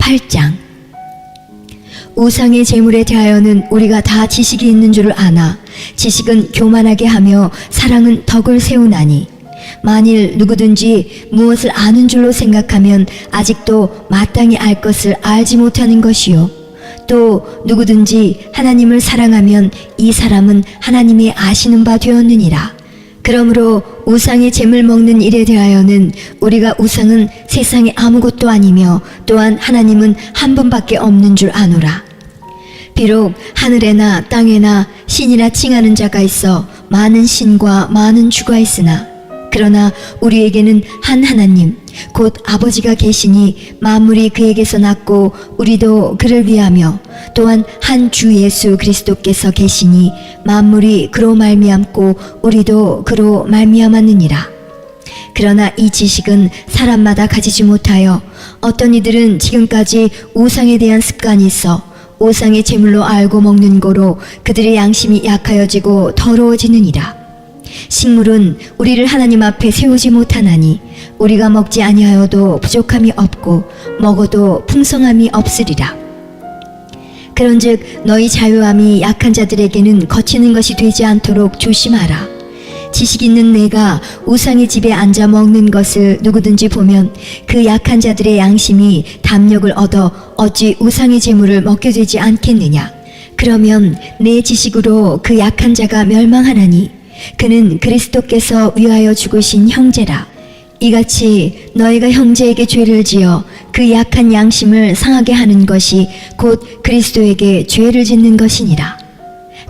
8장. 우상의 제물에 대하여는 우리가 다 지식이 있는 줄을 아나 지식은 교만하게 하며 사랑은 덕을 세우나니 만일 누구든지 무엇을 아는 줄로 생각하면 아직도 마땅히 알 것을 알지 못하는 것이요 또 누구든지 하나님을 사랑하면 이 사람은 하나님이 아시는 바 되었느니라. 그러므로 우상의 제물 먹는 일에 대하여는 우리가 우상은 세상에 아무것도 아니며 또한 하나님은 한 분밖에 없는 줄 아노라. 비록 하늘에나 땅에나 신이라 칭하는 자가 있어 많은 신과 많은 주가 있으나 그러나 우리에게는 한 하나님 곧 아버지가 계시니 만물이 그에게서 났고 우리도 그를 위하며 또한 한 주 예수 그리스도께서 계시니 만물이 그로 말미암고 우리도 그로 말미암았느니라. 그러나 이 지식은 사람마다 가지지 못하여 어떤 이들은 지금까지 우상에 대한 습관이 있어 우상의 제물로 알고 먹는 고로 그들의 양심이 약하여지고 더러워지느니라. 식물은 우리를 하나님 앞에 세우지 못하나니 우리가 먹지 아니하여도 부족함이 없고 먹어도 풍성함이 없으리라. 그런즉 너희 자유함이 약한 자들에게는 거치는 것이 되지 않도록 조심하라. 지식 있는 내가 우상의 집에 앉아 먹는 것을 누구든지 보면 그 약한 자들의 양심이 담력을 얻어 어찌 우상의 제물을 먹게 되지 않겠느냐. 그러면 내 지식으로 그 약한 자가 멸망하나니 그는 그리스도께서 위하여 죽으신 형제라. 이같이 너희가 형제에게 죄를 지어 그 약한 양심을 상하게 하는 것이 곧 그리스도에게 죄를 짓는 것이니라.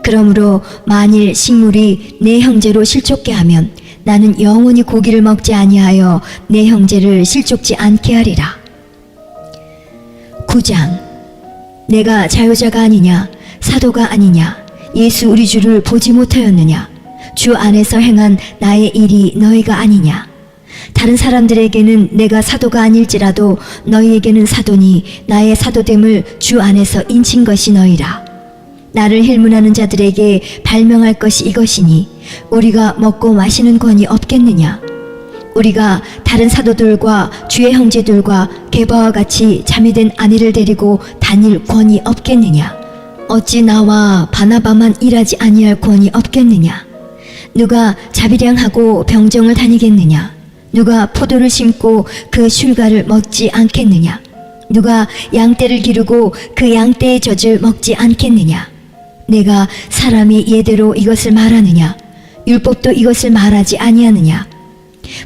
그러므로 만일 식물이 내 형제로 실족게 하면 나는 영원히 고기를 먹지 아니하여 내 형제를 실족지 않게 하리라. 9장. 내가 자유자가 아니냐 사도가 아니냐 예수 우리 주를 보지 못하였느냐 주 안에서 행한 나의 일이 너희가 아니냐. 다른 사람들에게는 내가 사도가 아닐지라도 너희에게는 사도니 나의 사도됨을 주 안에서 인친 것이 너희라. 나를 힐문하는 자들에게 발명할 것이 이것이니 우리가 먹고 마시는 권이 없겠느냐. 우리가 다른 사도들과 주의 형제들과 게바와 같이 자미된 아내를 데리고 다닐 권이 없겠느냐. 어찌 나와 바나바만 일하지 아니할 권이 없겠느냐. 누가 자비량하고 병정을 다니겠느냐. 누가 포도를 심고 그 슐가를 먹지 않겠느냐. 누가 양떼를 기르고 그 양떼의 젖을 먹지 않겠느냐. 내가 사람이 예대로 이것을 말하느냐. 율법도 이것을 말하지 아니하느냐.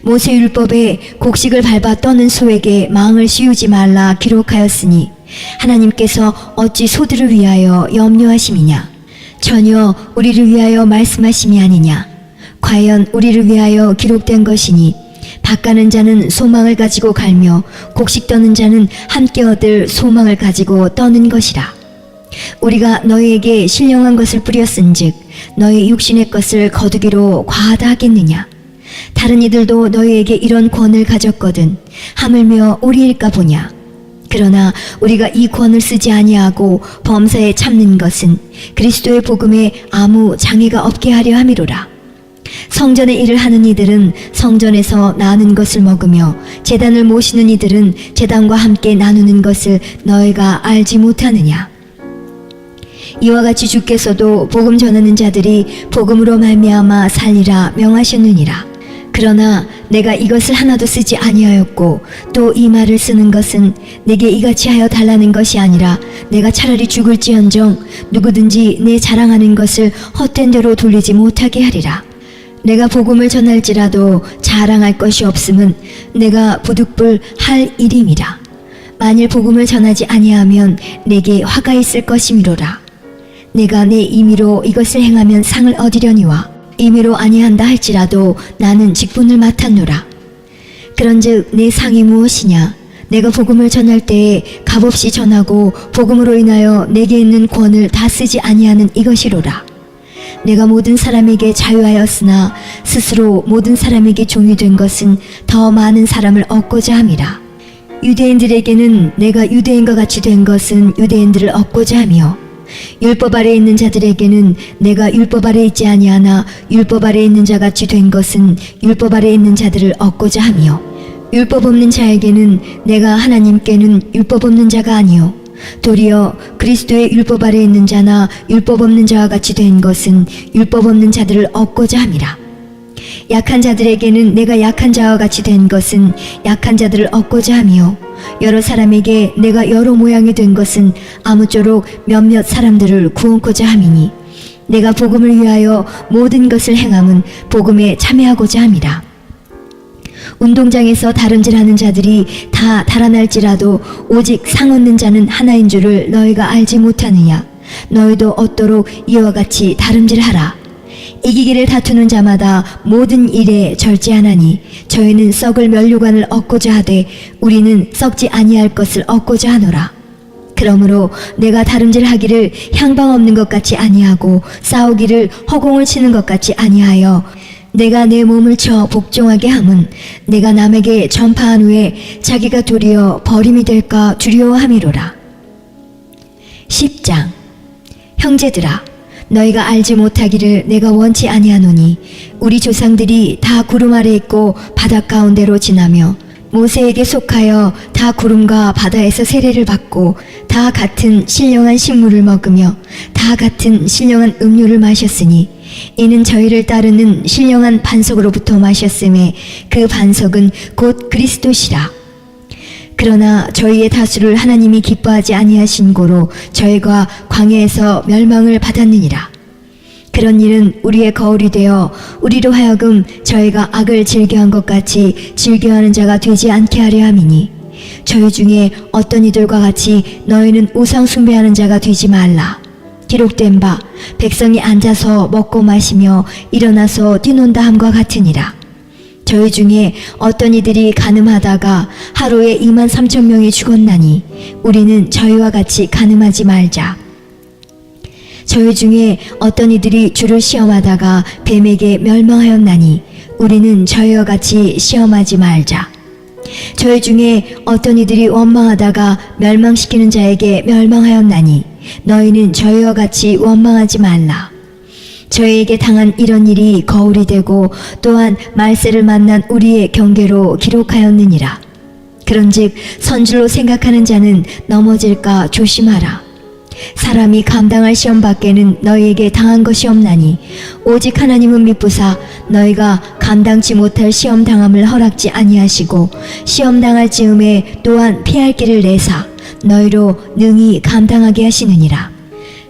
모세 율법에 곡식을 밟아 떠는 소에게 망을 씌우지 말라 기록하였으니 하나님께서 어찌 소들을 위하여 염려하심이냐. 전혀 우리를 위하여 말씀하심이 아니냐. 과연 우리를 위하여 기록된 것이니 밭가는 자는 소망을 가지고 갈며 곡식 떠는 자는 함께 얻을 소망을 가지고 떠는 것이라. 우리가 너희에게 신령한 것을 뿌렸은즉 너희 육신의 것을 거두기로 과하다 하겠느냐. 다른 이들도 너희에게 이런 권을 가졌거든 하물며 우리일까 보냐. 그러나 우리가 이 권을 쓰지 아니하고 범사에 참는 것은 그리스도의 복음에 아무 장애가 없게 하려 함이로라. 성전의 일을 하는 이들은 성전에서 나눈 것을 먹으며 제단을 모시는 이들은 제단과 함께 나누는 것을 너희가 알지 못하느냐. 이와 같이 주께서도 복음 전하는 자들이 복음으로 말미암아 살리라 명하셨느니라. 그러나 내가 이것을 하나도 쓰지 아니하였고 또 이 말을 쓰는 것은 내게 이같이 하여 달라는 것이 아니라 내가 차라리 죽을지언정 누구든지 내 자랑하는 것을 헛된 대로 돌리지 못하게 하리라. 내가 복음을 전할지라도 자랑할 것이 없음은 내가 부득불 할 일임이라. 만일 복음을 전하지 아니하면 내게 화가 있을 것이미로라. 내가 내 임의로 이것을 행하면 상을 얻으려니와 임의로 아니한다 할지라도 나는 직분을 맡았노라. 그런즉 내 상이 무엇이냐. 내가 복음을 전할 때에 값없이 전하고 복음으로 인하여 내게 있는 권을 다 쓰지 아니하는 이것이로라. 내가 모든 사람에게 자유하였으나 스스로 모든 사람에게 종이 된 것은 더 많은 사람을 얻고자 함이라. 유대인들에게는 내가 유대인과 같이 된 것은 유대인들을 얻고자 하며 율법 아래 있는 자들에게는 내가 율법 아래 있지 아니하나 율법 아래 있는 자같이 된 것은 율법 아래 있는 자들을 얻고자 하며 율법 없는 자에게는 내가 하나님께는 율법 없는 자가 아니요 도리어 그리스도의 율법 아래 있는 자나 율법 없는 자와 같이 된 것은 율법 없는 자들을 얻고자 함이라. 약한 자들에게는 내가 약한 자와 같이 된 것은 약한 자들을 얻고자 하며 여러 사람에게 내가 여러 모양이 된 것은 아무쪼록 몇몇 사람들을 구원코자 함이니 내가 복음을 위하여 모든 것을 행함은 복음에 참여하고자 함이라. 운동장에서 다름질하는 자들이 다 달아날지라도 오직 상 얻는 자는 하나인 줄을 너희가 알지 못하느냐. 너희도 얻도록 이와 같이 다름질하라. 이기기를 다투는 자마다 모든 일에 절제하나니 저희는 썩을 면류관을 얻고자 하되 우리는 썩지 아니할 것을 얻고자 하노라. 그러므로 내가 다름질하기를 향방 없는 것 같이 아니하고 싸우기를 허공을 치는 것 같이 아니하여 내가 내 몸을 쳐 복종하게 함은 내가 남에게 전파한 후에 자기가 도리어 버림이 될까 두려워함이로라. 10장. 형제들아, 너희가 알지 못하기를 내가 원치 아니하노니 우리 조상들이 다 구름 아래 있고 바닷 가운데로 지나며 모세에게 속하여 다 구름과 바다에서 세례를 받고 다 같은 신령한 식물을 먹으며 다 같은 신령한 음료를 마셨으니 이는 저희를 따르는 신령한 반석으로부터 마셨음에 그 반석은 곧 그리스도시라. 그러나 저희의 다수를 하나님이 기뻐하지 아니하신 고로 저희가 광야에서 멸망을 받았느니라. 그런 일은 우리의 거울이 되어 우리로 하여금 저희가 악을 즐겨한 것 같이 즐겨하는 자가 되지 않게 하려 함이니 저희 중에 어떤 이들과 같이 너희는 우상 숭배하는 자가 되지 말라. 기록된 바 백성이 앉아서 먹고 마시며 일어나서 뛰논다 함과 같으니라. 저희 중에 어떤 이들이 간음하다가 하루에 23,000명이 죽었나니 우리는 저희와 같이 간음하지 말자. 저희 중에 어떤 이들이 주를 시험하다가 뱀에게 멸망하였나니 우리는 저희와 같이 시험하지 말자. 저희 중에 어떤 이들이 원망하다가 멸망시키는 자에게 멸망하였나니 너희는 저희와 같이 원망하지 말라. 저희에게 당한 이런 일이 거울이 되고 또한 말세를 만난 우리의 경계로 기록하였느니라. 그런즉 선줄로 생각하는 자는 넘어질까 조심하라. 사람이 감당할 시험 밖에는 너희에게 당한 것이 없나니 오직 하나님은 미쁘사 너희가 감당치 못할 시험 당함을 허락지 아니하시고 시험 당할 즈음에 또한 피할 길을 내사 너희로 능히 감당하게 하시느니라.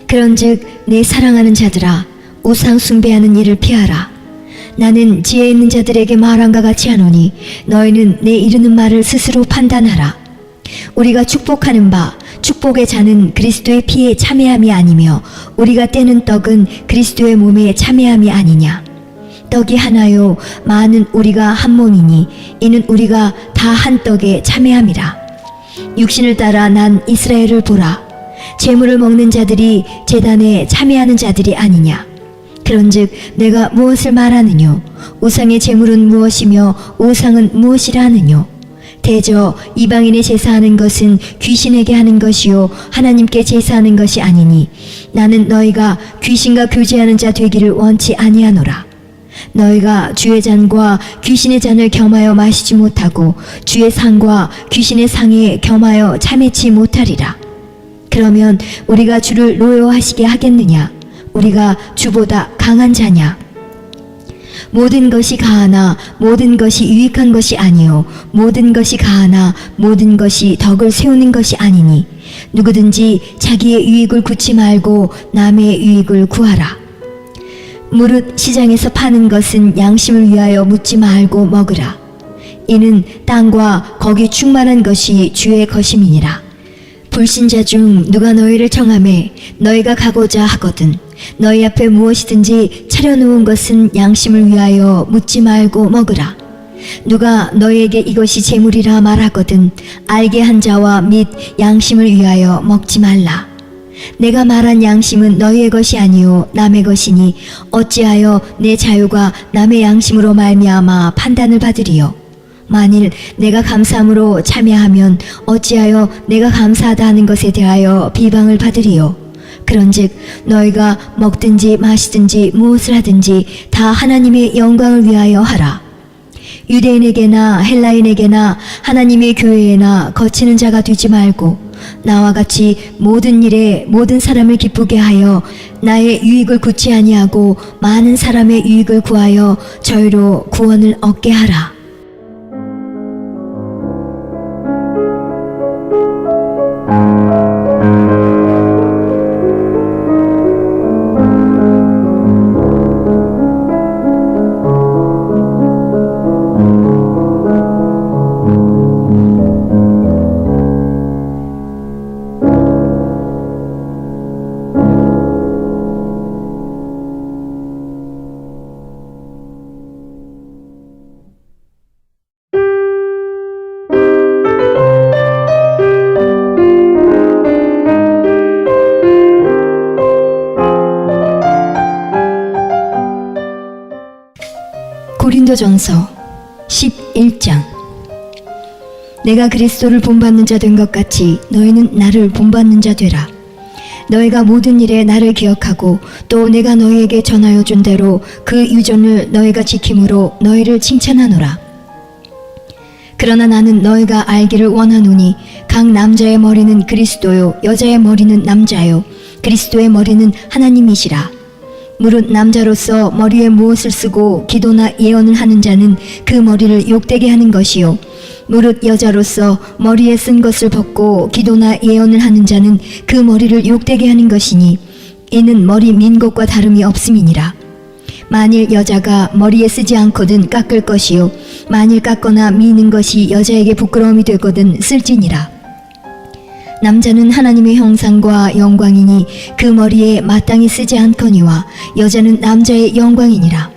그런즉 내 사랑하는 자들아, 우상 숭배하는 일을 피하라. 나는 지혜 있는 자들에게 말함과 같이 하노니 너희는 내 이르는 말을 스스로 판단하라. 우리가 축복하는 바 축복의 잔은 그리스도의 피에 참여함이 아니며 우리가 떼는 떡은 그리스도의 몸에 참여함이 아니냐. 떡이 하나요 많은 우리가 한 몸이니 이는 우리가 다 한 떡에 참여함이라. 육신을 따라 난 이스라엘을 보라. 제물을 먹는 자들이 제단에 참여하는 자들이 아니냐. 그런즉 내가 무엇을 말하느뇨? 우상의 제물은 무엇이며 우상은 무엇이라 하느뇨? 대저 이방인의 제사하는 것은 귀신에게 하는 것이요 하나님께 제사하는 것이 아니니 나는 너희가 귀신과 교제하는 자 되기를 원치 아니하노라. 너희가 주의 잔과 귀신의 잔을 겸하여 마시지 못하고 주의 상과 귀신의 상에 겸하여 참회치 못하리라. 그러면 우리가 주를 노여워하시게 하겠느냐? 우리가 주보다 강한 자냐? 모든 것이 가하나 모든 것이 유익한 것이 아니요 모든 것이 가하나 모든 것이 덕을 세우는 것이 아니니 누구든지 자기의 유익을 구치 말고 남의 유익을 구하라. 무릇 시장에서 파는 것은 양심을 위하여 묻지 말고 먹으라. 이는 땅과 거기 충만한 것이 주의 것임이니라. 불신자 중 누가 너희를 청하매 너희가 가고자 하거든 너희 앞에 무엇이든지 차려놓은 것은 양심을 위하여 묻지 말고 먹으라. 누가 너희에게 이것이 재물이라 말하거든 알게 한 자와 및 양심을 위하여 먹지 말라. 내가 말한 양심은 너희의 것이 아니요 남의 것이니 어찌하여 내 자유가 남의 양심으로 말미암아 판단을 받으리요. 만일 내가 감사함으로 참여하면 어찌하여 내가 감사하다 하는 것에 대하여 비방을 받으리요. 그런즉 너희가 먹든지 마시든지 무엇을 하든지 다 하나님의 영광을 위하여 하라. 유대인에게나 헬라인에게나 하나님의 교회에나 거치는 자가 되지 말고 나와 같이 모든 일에 모든 사람을 기쁘게 하여 나의 유익을 구치 아니하고 많은 사람의 유익을 구하여 저희로 구원을 얻게 하라. 고린도전서 11장. 내가 그리스도를 본받는 자 된 것 같이 너희는 나를 본받는 자 되라. 너희가 모든 일에 나를 기억하고 또 내가 너희에게 전하여 준 대로 그 유전을 너희가 지킴으로 너희를 칭찬하노라. 그러나 나는 너희가 알기를 원하노니 각 남자의 머리는 그리스도요 여자의 머리는 남자요 그리스도의 머리는 하나님이시라. 무릇 남자로서 머리에 무엇을 쓰고 기도나 예언을 하는 자는 그 머리를 욕되게 하는 것이요 무릇 여자로서 머리에 쓴 것을 벗고 기도나 예언을 하는 자는 그 머리를 욕되게 하는 것이니 이는 머리 민 것과 다름이 없음이니라. 만일 여자가 머리에 쓰지 않거든 깎을 것이요 만일 깎거나 미는 것이 여자에게 부끄러움이 되거든 쓸지니라. 남자는 하나님의 형상과 영광이니 그 머리에 마땅히 쓰지 않거니와 여자는 남자의 영광이니라.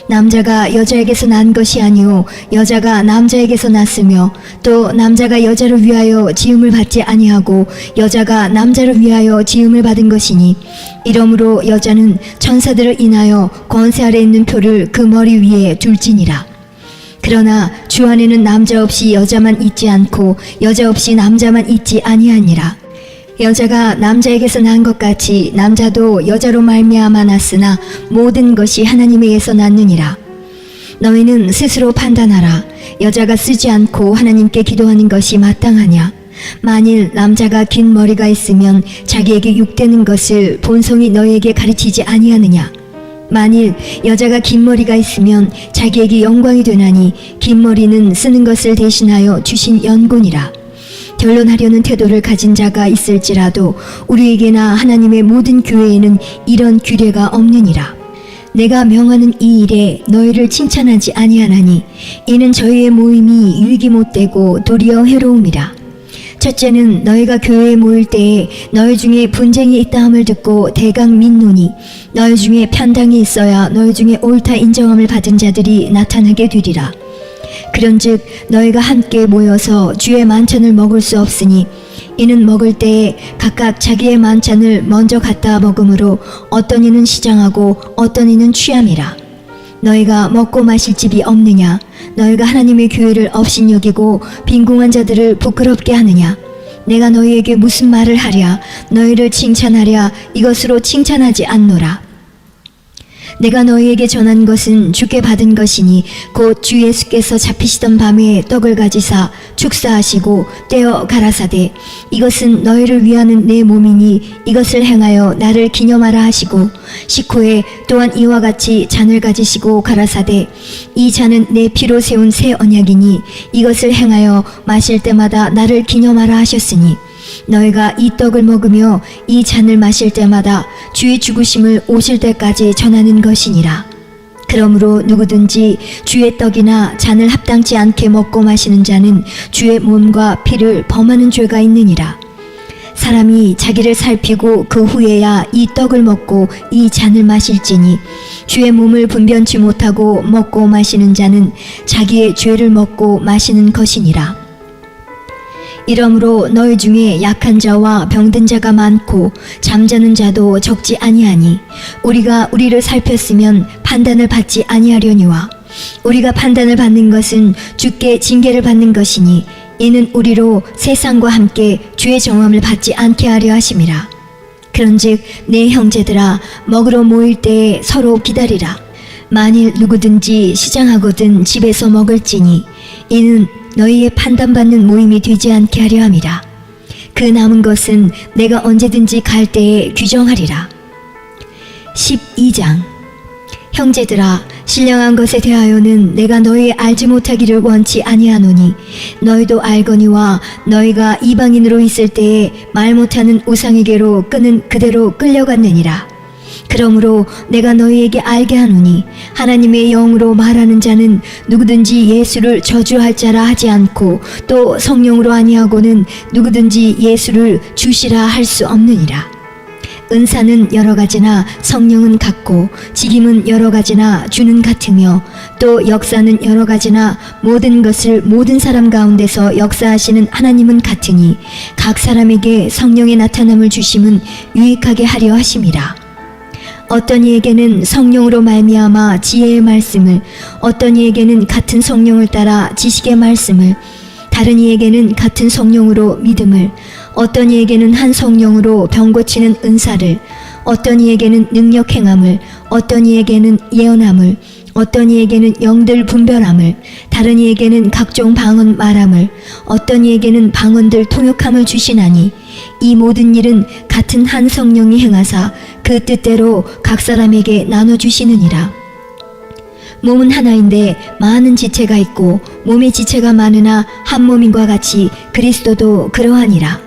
남자가 여자에게서 난 것이 아니요 여자가 남자에게서 났으며 또 남자가 여자를 위하여 지음을 받지 아니하고 여자가 남자를 위하여 지음을 받은 것이니 이러므로 여자는 천사들을 인하여 권세 아래 있는 표를 그 머리 위에 둘지니라. 그러나 주 안에는 남자 없이 여자만 있지 않고 여자 없이 남자만 있지 아니하니라. 여자가 남자에게서 난 것 같이 남자도 여자로 말미암아 났으나 모든 것이 하나님에게서 났느니라. 너희는 스스로 판단하라. 여자가 쓰지 않고 하나님께 기도하는 것이 마땅하냐? 만일 남자가 긴 머리가 있으면 자기에게 욕되는 것을 본성이 너희에게 가르치지 아니하느냐? 만일 여자가 긴 머리가 있으면 자기에게 영광이 되나니 긴 머리는 쓰는 것을 대신하여 주신 연고니라. 결론하려는 태도를 가진 자가 있을지라도 우리에게나 하나님의 모든 교회에는 이런 규례가 없느니라. 내가 명하는 이 일에 너희를 칭찬하지 아니하나니 이는 저희의 모임이 유익이 못되고 도리어 해로움이라. 첫째는 너희가 교회에 모일 때에 너희 중에 분쟁이 있다함을 듣고 대강 민노니 너희 중에 편당이 있어야 너희 중에 옳다 인정함을 받은 자들이 나타나게 되리라. 그런즉 너희가 함께 모여서 주의 만찬을 먹을 수 없으니 이는 먹을 때에 각각 자기의 만찬을 먼저 갖다 먹으므로 어떤 이는 시장하고 어떤 이는 취함이라. 너희가 먹고 마실 집이 없느냐? 너희가 하나님의 교회를 업신여기고 빈궁한 자들을 부끄럽게 하느냐? 내가 너희에게 무슨 말을 하랴? 너희를 칭찬하랴? 이것으로 칭찬하지 않노라. 내가 너희에게 전한 것은 주께 받은 것이니 곧 주 예수께서 잡히시던 밤에 떡을 가지사 축사하시고 떼어 가라사대 이것은 너희를 위하는 내 몸이니 이것을 행하여 나를 기념하라 하시고 식후에 또한 이와 같이 잔을 가지시고 가라사대 이 잔은 내 피로 세운 새 언약이니 이것을 행하여 마실 때마다 나를 기념하라 하셨으니 너희가 이 떡을 먹으며 이 잔을 마실 때마다 주의 죽으심을 오실 때까지 전하는 것이니라. 그러므로 누구든지 주의 떡이나 잔을 합당치 않게 먹고 마시는 자는 주의 몸과 피를 범하는 죄가 있느니라. 사람이 자기를 살피고 그 후에야 이 떡을 먹고 이 잔을 마실지니 주의 몸을 분변치 못하고 먹고 마시는 자는 자기의 죄를 먹고 마시는 것이니라. 이러므로 너희 중에 약한 자와 병든 자가 많고 잠자는 자도 적지 아니하니 우리가 우리를 살폈으면 판단을 받지 아니하려니와 우리가 판단을 받는 것은 주께 징계를 받는 것이니 이는 우리로 세상과 함께 주의 정함을 받지 않게 하려 하심이라. 그런즉 내 형제들아 먹으러 모일 때에 서로 기다리라. 만일 누구든지 시장하거든 집에서 먹을지니 이는 너희의 판단받는 모임이 되지 않게 하려 함이라. 그 남은 것은 내가 언제든지 갈 때에 규정하리라. 12장. 형제들아, 신령한 것에 대하여는 내가 너희 알지 못하기를 원치 아니하노니 너희도 알거니와 너희가 이방인으로 있을 때에 말 못하는 우상에게로 끄는 그대로 끌려갔느니라. 그러므로 내가 너희에게 알게 하노니 하나님의 영으로 말하는 자는 누구든지 예수를 저주할 자라 하지 않고 또 성령으로 아니하고는 누구든지 예수를 주시라 할 수 없느니라. 은사는 여러 가지나 성령은 같고 직임은 여러 가지나 주는 같으며 또 역사는 여러 가지나 모든 것을 모든 사람 가운데서 역사하시는 하나님은 같으니 각 사람에게 성령의 나타남을 주심은 유익하게 하려 하심이라. 어떤 이에게는 성령으로 말미암아 지혜의 말씀을, 어떤 이에게는 같은 성령을 따라 지식의 말씀을, 다른 이에게는 같은 성령으로 믿음을, 어떤 이에게는 한 성령으로 병 고치는 은사를, 어떤 이에게는 능력 행함을, 어떤 이에게는 예언함을, 어떤 이에게는 영들 분별함을, 다른 이에게는 각종 방언 말함을, 어떤 이에게는 방언들 통역함을 주시나니 이 모든 일은 같은 한 성령이 행하사 그 뜻대로 각 사람에게 나눠주시느니라. 몸은 하나인데 많은 지체가 있고 몸의 지체가 많으나 한 몸인과 같이 그리스도도 그러하니라.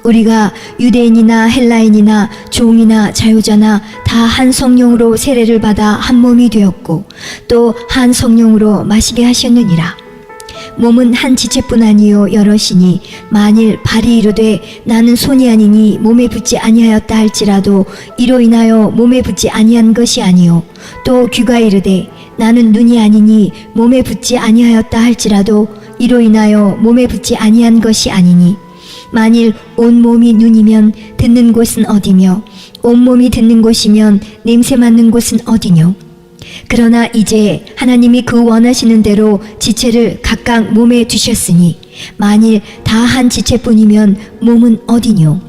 우리가 유대인이나 헬라인이나 종이나 자유자나 다 한 성령으로 세례를 받아 한 몸이 되었고 또 한 성령으로 마시게 하셨느니라. 몸은 한 지체뿐 아니요 여럿이니 만일 발이 이르되 나는 손이 아니니 몸에 붙지 아니하였다 할지라도 이로 인하여 몸에 붙지 아니한 것이 아니요 또 귀가 이르되 나는 눈이 아니니 몸에 붙지 아니하였다 할지라도 이로 인하여 몸에 붙지 아니한 것이 아니니 만일 온 몸이 눈이면 듣는 곳은 어디며 온 몸이 듣는 곳이면 냄새 맡는 곳은 어디뇨. 그러나 이제 하나님이 그 원하시는 대로 지체를 각각 몸에 두셨으니 만일 다 한 지체뿐이면 몸은 어디뇨.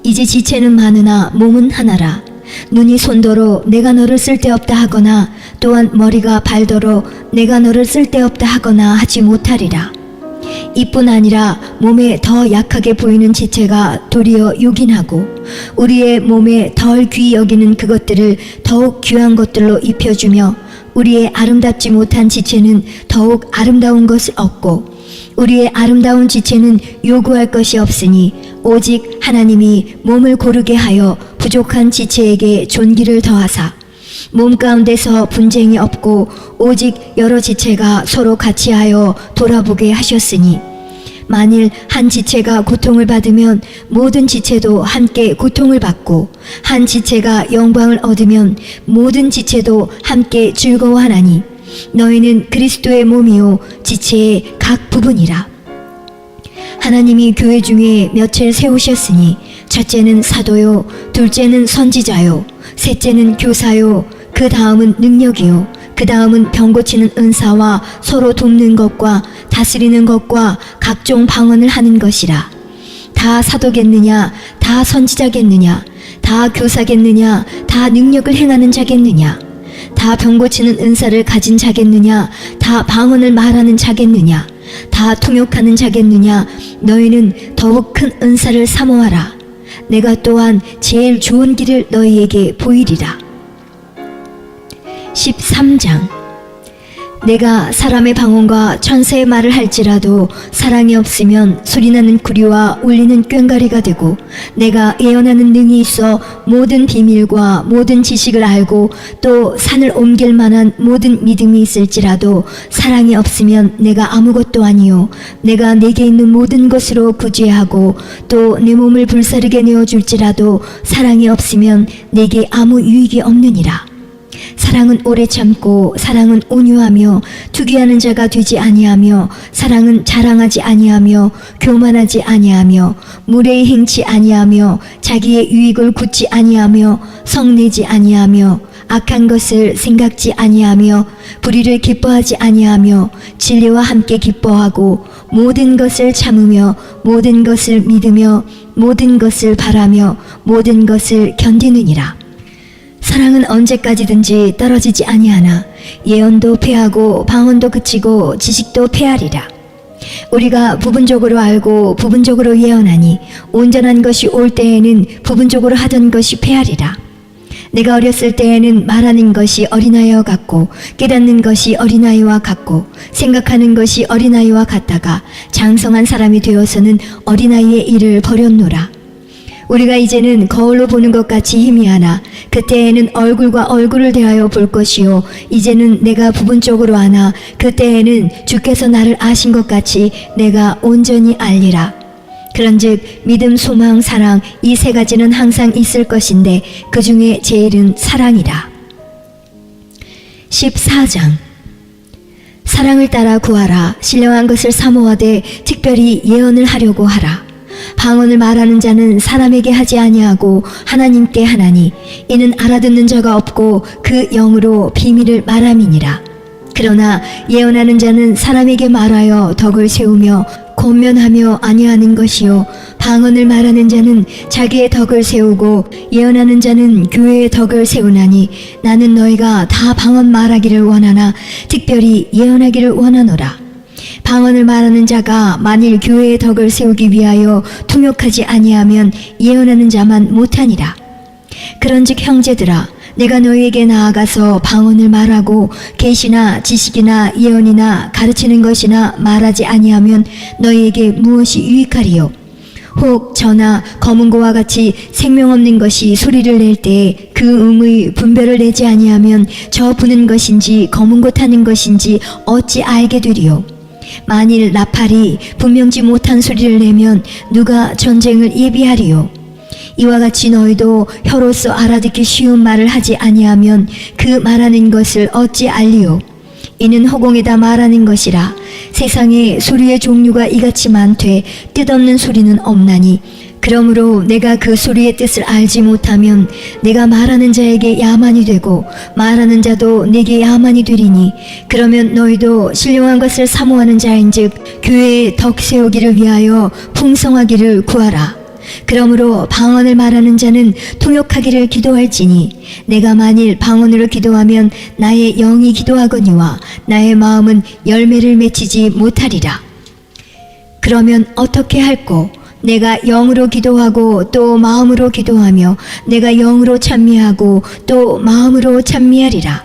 이제 지체는 많으나 몸은 하나라. 눈이 손더러 내가 너를 쓸데없다 하거나 또한 머리가 발더러 내가 너를 쓸데없다 하거나 하지 못하리라. 이뿐 아니라 몸에 더 약하게 보이는 지체가 도리어 요긴하고 우리의 몸에 덜 귀히 여기는 그것들을 더욱 귀한 것들로 입혀주며 우리의 아름답지 못한 지체는 더욱 아름다운 것을 얻고 우리의 아름다운 지체는 요구할 것이 없으니 오직 하나님이 몸을 고르게 하여 부족한 지체에게 존귀를 더하사 몸 가운데서 분쟁이 없고 오직 여러 지체가 서로 같이하여 돌아보게 하셨으니 만일 한 지체가 고통을 받으면 모든 지체도 함께 고통을 받고 한 지체가 영광을 얻으면 모든 지체도 함께 즐거워하나니 너희는 그리스도의 몸이요 지체의 각 부분이라. 하나님이 교회 중에 몇을 세우셨으니 첫째는 사도요 둘째는 선지자요 셋째는 교사요 그 다음은 능력이요 그 다음은 병 고치는 은사와 서로 돕는 것과 다스리는 것과 각종 방언을 하는 것이라. 다 사도겠느냐 다 선지자겠느냐 다 교사겠느냐 다 능력을 행하는 자겠느냐 다 병 고치는 은사를 가진 자겠느냐 다 방언을 말하는 자겠느냐 다 통역하는 자겠느냐 너희는 더욱 큰 은사를 사모하라. 내가 또한 제일 좋은 길을 너희에게 보이리라. 13장. 내가 사람의 방언과 천사의 말을 할지라도 사랑이 없으면 소리나는 구리와 울리는 꽹과리가 되고 내가 예언하는 능이 있어 모든 비밀과 모든 지식을 알고 또 산을 옮길 만한 모든 믿음이 있을지라도 사랑이 없으면 내가 아무것도 아니요 내가 내게 있는 모든 것으로 구제하고 또 내 몸을 불사르게 내어줄지라도 사랑이 없으면 내게 아무 유익이 없느니라. 사랑은 오래 참고 사랑은 온유하며 투기하는 자가 되지 아니하며 사랑은 자랑하지 아니하며 교만하지 아니하며 무례히 행치 아니하며 자기의 유익을 굳지 아니하며 성내지 아니하며 악한 것을 생각지 아니하며 불의를 기뻐하지 아니하며 진리와 함께 기뻐하고 모든 것을 참으며 모든 것을 믿으며 모든 것을 바라며 모든 것을 견디느니라. 사랑은 언제까지든지 떨어지지 아니하나 예언도 패하고 방언도 그치고 지식도 패하리라. 우리가 부분적으로 알고 부분적으로 예언하니 온전한 것이 올 때에는 부분적으로 하던 것이 패하리라. 내가 어렸을 때에는 말하는 것이 어린아이와 같고 깨닫는 것이 어린아이와 같고 생각하는 것이 어린아이와 같다가 장성한 사람이 되어서는 어린아이의 일을 버렸노라. 우리가 이제는 거울로 보는 것 같이 희미하나 그때에는 얼굴과 얼굴을 대하여 볼 것이요 이제는 내가 부분적으로 아나 그때에는 주께서 나를 아신 것 같이 내가 온전히 알리라. 그런즉 믿음, 소망, 사랑 이 세 가지는 항상 있을 것인데 그 중에 제일은 사랑이라. 14장 사랑을 따라 구하라. 신령한 것을 사모하되 특별히 예언을 하려고 하라. 방언을 말하는 자는 사람에게 하지 아니하고 하나님께 하나니 이는 알아듣는 자가 없고 그 영으로 비밀을 말함이니라. 그러나 예언하는 자는 사람에게 말하여 덕을 세우며 권면하며 아니하는 것이요 방언을 말하는 자는 자기의 덕을 세우고 예언하는 자는 교회의 덕을 세우나니 나는 너희가 다 방언 말하기를 원하나 특별히 예언하기를 원하노라. 방언을 말하는 자가 만일 교회의 덕을 세우기 위하여 통역하지 아니하면 예언하는 자만 못하니라. 그런즉 형제들아 내가 너희에게 나아가서 방언을 말하고 계시나 지식이나 예언이나 가르치는 것이나 말하지 아니하면 너희에게 무엇이 유익하리요? 혹 저나 검은 고와 같이 생명 없는 것이 소리를 낼 때에 그 음의 분별을 내지 아니하면 저 부는 것인지 검은 고 타는 것인지 어찌 알게 되리요? 만일 나팔이 분명지 못한 소리를 내면 누가 전쟁을 예비하리요? 이와 같이 너희도 혀로서 알아듣기 쉬운 말을 하지 아니하면 그 말하는 것을 어찌 알리요? 이는 허공에다 말하는 것이라. 세상에 소리의 종류가 이같이 많되 뜻없는 소리는 없나니 그러므로 내가 그 소리의 뜻을 알지 못하면 내가 말하는 자에게 야만이 되고 말하는 자도 내게 야만이 되리니 그러면 너희도 신령한 것을 사모하는 자인즉 교회의 덕 세우기를 위하여 풍성하기를 구하라. 그러므로 방언을 말하는 자는 통역하기를 기도할지니 내가 만일 방언으로 기도하면 나의 영이 기도하거니와 나의 마음은 열매를 맺히지 못하리라. 그러면 어떻게 할꼬? 내가 영으로 기도하고 또 마음으로 기도하며 내가 영으로 찬미하고 또 마음으로 찬미하리라.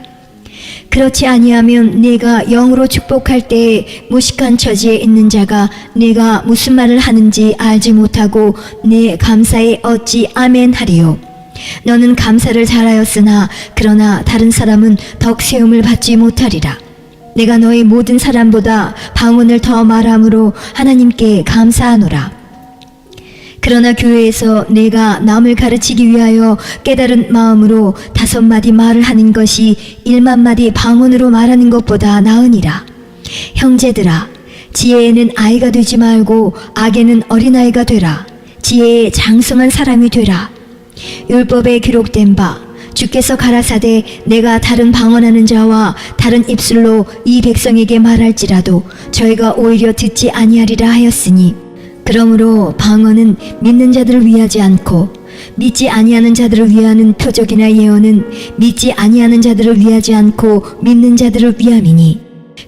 그렇지 아니하면 내가 영으로 축복할 때에 무식한 처지에 있는 자가 내가 무슨 말을 하는지 알지 못하고 내 감사에 어찌 아멘 하리요? 너는 감사를 잘하였으나 그러나 다른 사람은 덕 세움을 받지 못하리라. 내가 너희 모든 사람보다 방언을 더 말함으로 하나님께 감사하노라. 그러나 교회에서 내가 남을 가르치기 위하여 깨달은 마음으로 5마디 말을 하는 것이 1만마디 방언으로 말하는 것보다 나으니라. 형제들아 지혜에는 아이가 되지 말고 악에는 어린아이가 되라. 지혜에 장성한 사람이 되라. 율법에 기록된 바 주께서 가라사대 내가 다른 방언하는 자와 다른 입술로 이 백성에게 말할지라도 저희가 오히려 듣지 아니하리라 하였으니 그러므로 방언은 믿는 자들을 위하지 않고 믿지 아니하는 자들을 위하는 표적이나 예언은 믿지 아니하는 자들을 위하지 않고 믿는 자들을 위함이니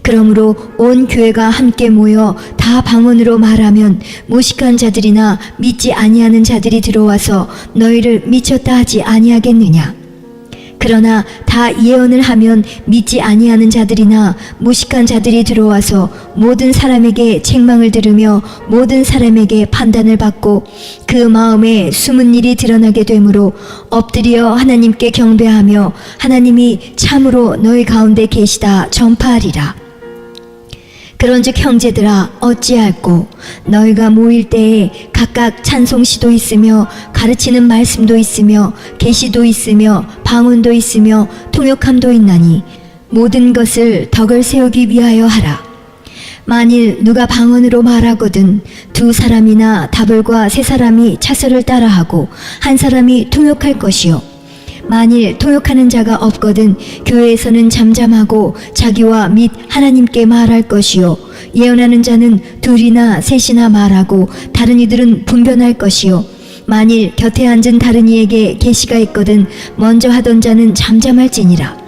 그러므로 온 교회가 함께 모여 다 방언으로 말하면 무식한 자들이나 믿지 아니하는 자들이 들어와서 너희를 미쳤다 하지 아니하겠느냐? 그러나 다 예언을 하면 믿지 아니하는 자들이나 무식한 자들이 들어와서 모든 사람에게 책망을 들으며 모든 사람에게 판단을 받고 그 마음에 숨은 일이 드러나게 되므로 엎드려 하나님께 경배하며 하나님이 참으로 너희 가운데 계시다 전파하리라. 그런즉 형제들아 어찌할꼬? 너희가 모일 때에 각각 찬송시도 있으며 가르치는 말씀도 있으며 계시도 있으며 방언도 있으며 통역함도 있나니 모든 것을 덕을 세우기 위하여 하라. 만일 누가 방언으로 말하거든 2사람이나 다불과 3사람이 차서를 따라하고 1사람이 통역할 것이요 만일 통역하는 자가 없거든 교회에서는 잠잠하고 자기와 및 하나님께 말할 것이요 예언하는 자는 2이나 3이나 말하고 다른 이들은 분변할 것이요 만일 곁에 앉은 다른 이에게 계시가 있거든 먼저 하던 자는 잠잠할지니라.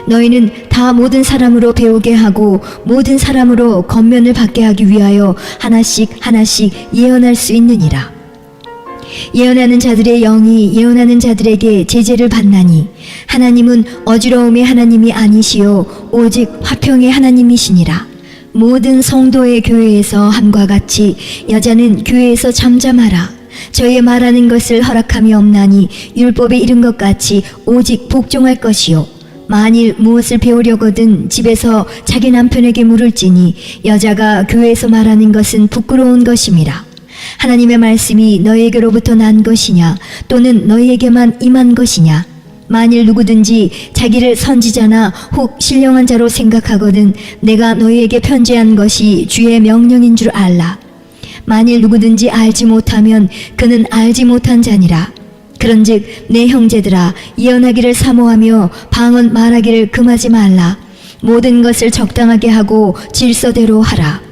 너희는 다 모든 사람으로 배우게 하고 모든 사람으로 권면을 받게 하기 위하여 하나씩 하나씩 예언할 수 있느니라. 예언하는 자들의 영이 예언하는 자들에게 제재를 받나니 하나님은 어지러움의 하나님이 아니시요 오직 화평의 하나님이시니라. 모든 성도의 교회에서 함과 같이 여자는 교회에서 잠잠하라. 저희의 말하는 것을 허락함이 없나니 율법에 이른 것 같이 오직 복종할 것이요 만일 무엇을 배우려거든 집에서 자기 남편에게 물을지니 여자가 교회에서 말하는 것은 부끄러운 것임이라. 하나님의 말씀이 너희에게로부터 난 것이냐 또는 너희에게만 임한 것이냐. 만일 누구든지 자기를 선지자나 혹 신령한 자로 생각하거든 내가 너희에게 편지한 것이 주의 명령인 줄 알라. 만일 누구든지 알지 못하면 그는 알지 못한 자니라. 그런즉 내 형제들아 예언하기를 사모하며 방언 말하기를 금하지 말라. 모든 것을 적당하게 하고 질서대로 하라.